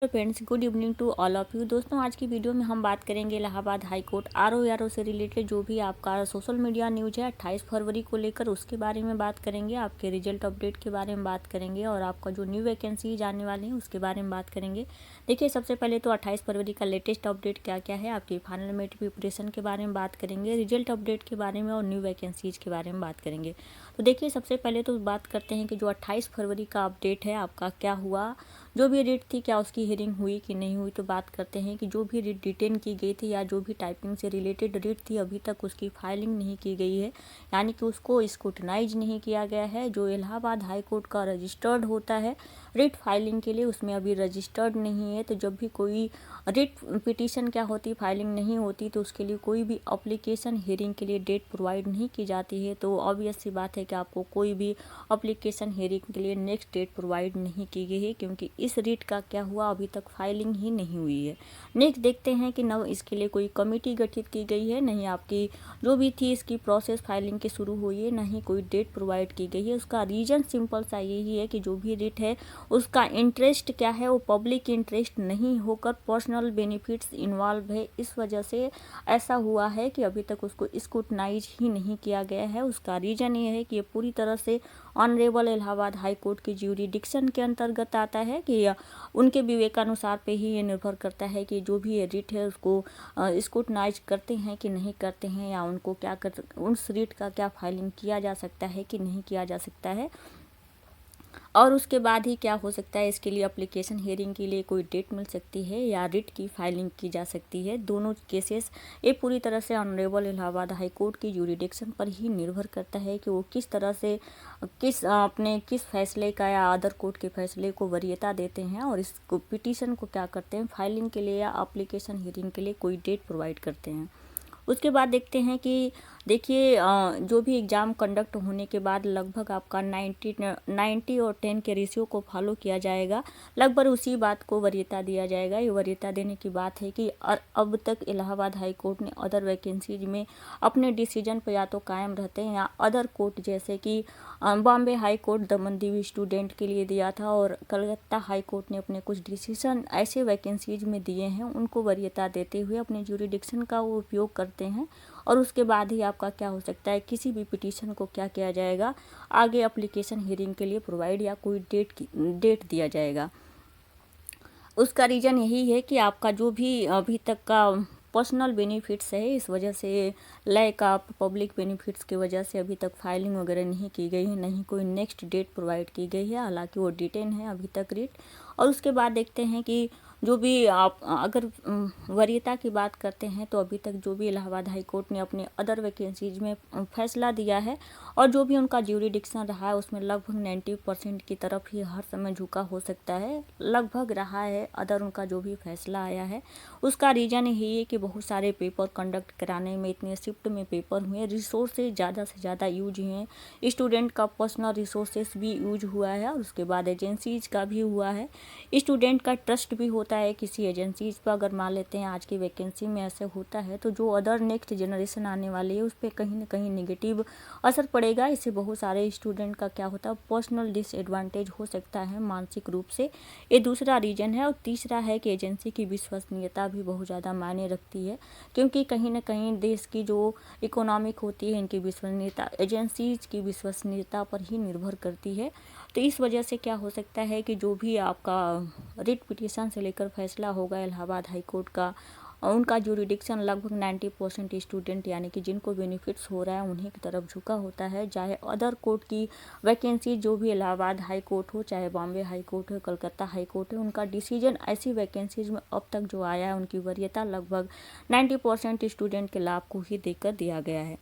Friends, good evening to all of you. दोस्तों, आज की वीडियो में हम बात करेंगे इलाहाबाद हाई कोर्ट आरओ से रिलेटेड जो भी आपका सोशल मीडिया न्यूज है 28 फरवरी को लेकर, उसके बारे में बात करेंगे। आपके रिजल्ट अपडेट के बारे में बात करेंगे और आपका जो न्यू वैकेंसी आने वाली है उसके बारे में बात करेंगे। देखिए, सबसे पहले तो 28 फरवरी का लेटेस्ट अपडेट क्या क्या है, आपकी फाइनल मेरिट प्रिपरेशन के बारे में बात करेंगे, रिजल्ट अपडेट के बारे में और न्यू वैकेंसीज के बारे में बात करेंगे। तो देखिए, सबसे पहले तो बात करते हैं कि जो 28 फरवरी का अपडेट है आपका क्या हुआ, जो भी रिट थी क्या उसकी हियरिंग हुई कि नहीं हुई। तो बात करते हैं कि जो भी रिट डिटेन की गई थी या जो भी टाइपिंग से रिलेटेड रिट थी अभी तक उसकी फाइलिंग नहीं की गई है, यानी कि उसको स्क्रूटनाइज नहीं किया गया है। जो इलाहाबाद हाई कोर्ट का रजिस्टर्ड होता है रिट फाइलिंग के लिए, उसमें अभी रजिस्टर्ड नहीं है। तो जब भी कोई रिट पिटीशन क्या होती फाइलिंग नहीं होती तो उसके लिए कोई भी अप्लीकेशन हियरिंग के लिए डेट प्रोवाइड नहीं की जाती है। तो ऑब्वियस सी बात है कि आपको कोई भी अप्लीकेशन हियरिंग के लिए नेक्स्ट डेट प्रोवाइड नहीं की गई है, क्योंकि इस रिट का क्या हुआ अभी तक फाइलिंग ही नहीं हुई है। नेक्स्ट देखते हैं कि न इसके लिए कोई कमेटी गठित की गई है, नहीं आपकी जो भी थी इसकी प्रोसेस फाइलिंग की शुरू हुई है, नहीं कोई डेट प्रोवाइड की गई है। उसका रीज़न सिंपल सा यही है कि जो भी रिट है उसका इंटरेस्ट क्या है, वो पब्लिक इंटरेस्ट नहीं होकर पर्सनल बेनिफिट्स इन्वॉल्व है। इस वजह से ऐसा हुआ है कि अभी तक उसको स्क्रूटनाइज ही नहीं किया गया है। उसका रीज़न ये है कि ये पूरी तरह से ऑनरेबल इलाहाबाद हाई कोर्ट की ज्यूरिडिक्शन के अंतर्गत आता है कि उनके विवेकानुसार पे ही ये निर्भर करता है कि जो भी रिट है उसको स्क्रूटनाइज करते हैं कि नहीं करते हैं, या उनको क्या कर उस रिट का क्या फाइलिंग किया जा सकता है कि नहीं किया जा सकता है, और उसके बाद ही क्या हो सकता है इसके लिए एप्लीकेशन हियरिंग के लिए कोई डेट मिल सकती है या रिट की फाइलिंग की जा सकती है। दोनों केसेस ये पूरी तरह से ऑनरेबल इलाहाबाद हाई कोर्ट की ज्यूरिडिक्शन पर ही निर्भर करता है कि वो किस तरह से किस फैसले का या अदर कोर्ट के फैसले को वरीयता देते हैं और इस पिटीशन को क्या करते हैं फाइलिंग के लिए या एप्लीकेशन हियरिंग के लिए कोई डेट प्रोवाइड करते हैं। उसके बाद देखते हैं कि देखिए, जो भी एग्ज़ाम कंडक्ट होने के बाद लगभग आपका 90 और 10 के रेशियो को फॉलो किया जाएगा। लगभग उसी बात को वरीयता दिया जाएगा। ये वरीयता देने की बात है कि अब तक इलाहाबाद हाई कोर्ट ने अदर वैकेंसीज में अपने डिसीजन पर या तो कायम रहते हैं, या अदर कोर्ट जैसे कि Bombay high court Daman Diu student के लिए दिया था और कलकत्ता हाई कोर्ट ने अपने कुछ डिसीजन ऐसे वैकेंसीज में दिए हैं, उनको वरीयता देते हुए अपने ज्यूरिडिक्शन का वो उपयोग करते हैं। और उसके बाद ही आपका क्या हो सकता है, किसी भी पिटीशन को क्या किया जाएगा आगे एप्लीकेशन हियरिंग के लिए प्रोवाइड या कोई डेट दिया जाएगा। उसका रीज़न यही है कि आपका जो भी अभी तक का पर्सनल बेनिफिट्स है, इस वजह से लैक ऑफ पब्लिक बेनिफिट्स की वजह से अभी तक फाइलिंग वगैरह नहीं की गई है, नहीं कोई नेक्स्ट डेट प्रोवाइड की गई है। हालांकि वो डिटेन है अभी तक रिट। और उसके बाद देखते हैं कि जो भी आप अगर वरीयता की बात करते हैं तो अभी तक जो भी इलाहाबाद हाई कोर्ट ने अपने अदर वैकेंसीज में फैसला दिया है और जो भी उनका ज्यूरिडिक्शन रहा है उसमें लगभग 90% की तरफ ही हर समय झुका हो सकता है, लगभग रहा है अदर उनका जो भी फैसला आया है। उसका रीज़न यही है कि बहुत सारे पेपर कंडक्ट कराने में इतने शिफ्ट में पेपर हुए, रिसोर्सेज ज़्यादा से ज़्यादा यूज हुए, स्टूडेंट का पर्सनल रिसोर्सेज भी यूज हुआ है और उसके बाद एजेंसीज का भी हुआ है। स्टूडेंट का ट्रस्ट भी होता है किसी एजेंसीज पर। अगर मान लेते हैं आज की वैकेंसी में ऐसे होता है तो जो अदर नेक्स्ट जनरेशन आने वाली है उस पर कहीं ना कहीं नेगेटिव असर पड़ेगा। इससे बहुत सारे स्टूडेंट का क्या होता है पर्सनल डिसएडवांटेज हो सकता है मानसिक रूप से। ये दूसरा रीज़न है। और तीसरा है कि एजेंसी की विश्वसनीयता भी बहुत ज़्यादा मायने रखती है, क्योंकि कहीं ना कहीं देश की जो इकोनॉमिक होती है इनकी विश्वसनीयता एजेंसीज की विश्वसनीयता पर ही निर्भर करती है। तो इस वजह से क्या हो सकता है कि जो भी आपका रिट पिटीशन से लेकर फैसला होगा इलाहाबाद हाई कोर्ट का, उनका ज्यूरिडिक्शन लगभग 90% स्टूडेंट यानी कि जिनको बेनिफिट्स हो रहा है उन्हीं की तरफ झुका होता है। चाहे अदर कोर्ट की वैकेंसी जो भी इलाहाबाद हाई कोर्ट हो, चाहे बॉम्बे हाई कोर्ट हो, कलकत्ता हाई कोर्ट है, उनका डिसीजन ऐसी वैकेंसीज में अब तक जो आया है उनकी वरीयता लगभग 90% स्टूडेंट के लाभ को ही देकर दिया गया है।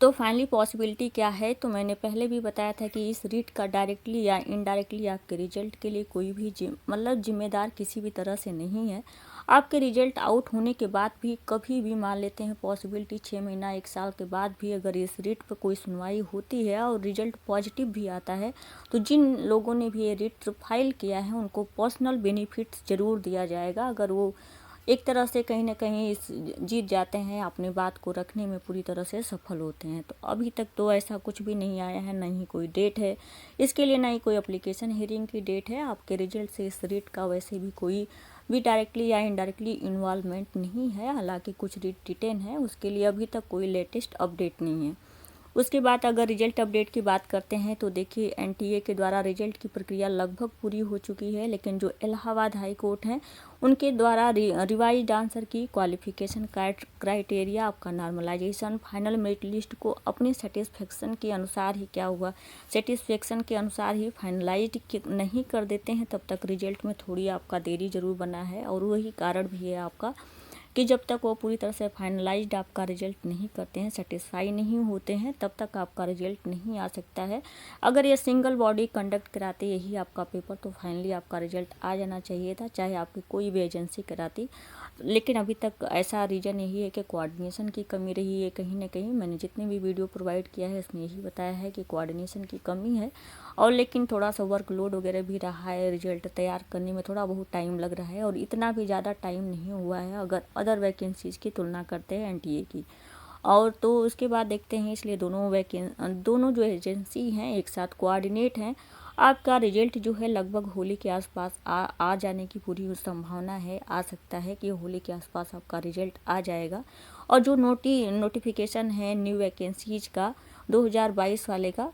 तो फाइनली पॉसिबिलिटी क्या है, तो मैंने पहले भी बताया था कि इस रीट का डायरेक्टली या इनडायरेक्टली आपके रिजल्ट के लिए कोई भी जिम्मेदार किसी भी तरह से नहीं है। आपके रिजल्ट आउट होने के बाद भी कभी भी मान लेते हैं पॉसिबिलिटी 6 महीना 1 साल के बाद भी अगर इस रीट पर कोई सुनवाई होती है और रिजल्ट पॉजिटिव भी आता है तो जिन लोगों ने भी ये रीट फाइल किया है उनको पर्सनल बेनिफिट्स ज़रूर दिया जाएगा। अगर वो एक तरह से कहीं ना कहीं जीत जाते हैं, अपनी बात को रखने में पूरी तरह से सफल होते हैं। तो अभी तक तो ऐसा कुछ भी नहीं आया है, ना ही कोई डेट है इसके लिए, ना ही कोई एप्लीकेशन हियरिंग की डेट है। आपके रिजल्ट से इस रीट का वैसे भी कोई भी डायरेक्टली या इनडायरेक्टली इन्वॉल्वमेंट नहीं है। हालांकि कुछ रीट डिटेन है, उसके लिए अभी तक कोई लेटेस्ट अपडेट नहीं है। उसके बाद अगर रिजल्ट अपडेट की बात करते हैं तो देखिए एनटीए के द्वारा रिजल्ट की प्रक्रिया लगभग पूरी हो चुकी है, लेकिन जो इलाहाबाद हाई कोर्ट है उनके द्वारा रिवाइज्ड आंसर की क्वालिफिकेशन क्राइटेरिया, आपका नॉर्मलाइजेशन, फाइनल मेरिट लिस्ट को अपने सेटिस्फेक्शन के अनुसार ही क्या हुआ, सेटिस्फेक्शन के अनुसार ही फाइनलाइज नहीं कर देते हैं, तब तक रिजल्ट में थोड़ी आपका देरी जरूर बना है। और वही कारण भी है आपका कि जब तक वो पूरी तरह से फाइनलाइज्ड आपका रिजल्ट नहीं करते हैं, सेटिस्फाई नहीं होते हैं, तब तक आपका रिजल्ट नहीं आ सकता है। अगर ये सिंगल बॉडी कंडक्ट कराते यही आपका पेपर, तो फाइनली आपका रिजल्ट आ जाना चाहिए था, चाहे आपकी कोई भी एजेंसी कराती। लेकिन अभी तक ऐसा रीज़न यही है कि कोऑर्डिनेशन की कमी रही है कहीं ना कहीं। मैंने जितने भी वीडियो प्रोवाइड किया है उसमें यही बताया है कि कोऑर्डिनेशन की कमी है, और लेकिन थोड़ा सा वर्कलोड वगैरह भी रहा है, रिजल्ट तैयार करने में थोड़ा बहुत टाइम लग रहा है, और इतना भी ज़्यादा टाइम नहीं हुआ है अगर अदर वैकेंसीज़ की तुलना करते हैं एनटीए की। और तो उसके बाद देखते हैं, इसलिए दोनों जो एजेंसी हैं एक साथ कोऑर्डिनेट हैं। आपका रिजल्ट जो है लगभग होली के आसपास आ जाने की पूरी संभावना है, आ सकता है कि होली के आसपास आपका रिजल्ट आ जाएगा। और जो नोटिफिकेशन है न्यू वैकेंसीज का 2022 वाले का,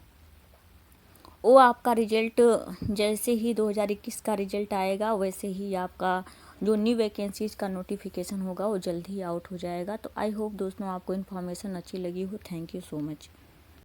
वो आपका रिजल्ट जैसे ही 2021 का रिजल्ट आएगा वैसे ही आपका जो न्यू वैकेंसीज का नोटिफिकेशन होगा वो जल्द ही आउट हो जाएगा। तो आई होप दोस्तों आपको इन्फॉर्मेशन अच्छी लगी हो। Thank you so much.